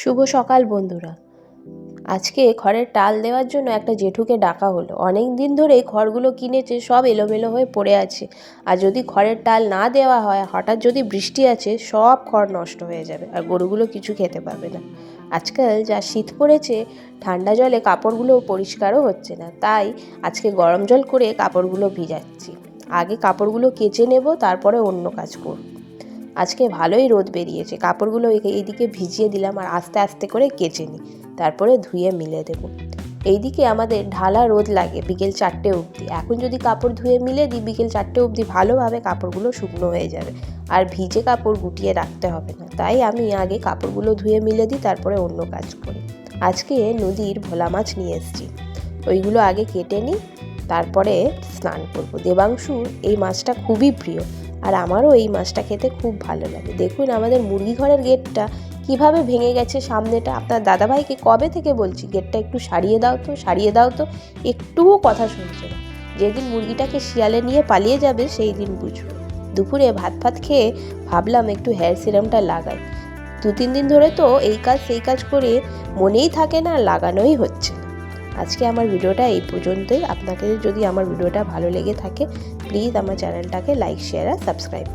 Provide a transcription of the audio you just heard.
শুভ সকাল বন্ধুরা। আজকে খড়ের টাল দেওয়ার জন্য একটা জেঠুকে ডাকা হলো। অনেক দিন ধরেই খড়গুলো কিনেছে, সব এলোমেলো হয়ে পড়ে আছে। আর যদি খড়ের টাল না দেওয়া হয়, হঠাৎ যদি বৃষ্টি আছে, সব খড় নষ্ট হয়ে যাবে আর গরুগুলো কিছু খেতে পাবে না। আজকাল যা শীত পড়েছে, ঠান্ডা জলে কাপড়গুলো পরিষ্কারও হচ্ছে না, তাই আজকে গরম জল করে কাপড়গুলো ভিজাচ্ছি। আগে কাপড়গুলো কেচে নেব, তারপরে অন্য কাজ করব। আজকে ভালোই রোদ বেরিয়েছে, কাপড়গুলো এইদিকে ভিজিয়ে দিলাম আর আস্তে আস্তে করে কেচে নিই, তারপরে ধুয়ে মিলে দেব। এইদিকে আমাদের ঢালা রোদ লাগে বিকেল 4টে অবধি। এখন যদি কাপড় ধুয়ে মিলে দিই, বিকেল 4টে অবধি ভালোভাবে কাপড়গুলো শুকনো হয়ে যাবে আর ভিজে কাপড় গুটিয়ে রাখতে হবে না। তাই আমি আগে কাপড়গুলো ধুয়ে মিলে দিই, তারপরে অন্য কাজ করি। আজকে নদীর ভোলা মাছ নিয়ে এসেছি, ওইগুলো আগে কেটে নিই, তারপরে স্নান করব। দেবাংশুর এই মাছটা খুবই প্রিয় আর আমারও এই মাছটা খেতে খুব ভালো লাগে। দেখুন আমাদের মুরগি ঘরের গেটটা কিভাবে ভেঙে গেছে সামনেটা। আপনার দাদাভাইকে কবে থেকে বলছি গেটটা একটু সারিয়ে দাও তো, সারিয়ে দাও তো, একটুও কথা শুনছে না। যেদিন মুরগিটাকে শিয়ালে নিয়ে পালিয়ে যাবে সেই দিন বুঝবে। দুপুরে ভাত খেয়ে ভাবলাম একটু হেয়ার সিরামটা লাগাই। 2-3 দিন ধরে তো এই কাজ সেই কাজ করে মনেই থাকে না, লাগানোই হচ্ছে না। আজকে আমার ভিডিওটা এই পর্যন্তই। আপনাকে যদি আমার ভিডিওটা ভালো লেগে থাকে, প্লিজ আমার চ্যানেলটাকে লাইক, শেয়ার আর সাবস্ক্রাইব করুন।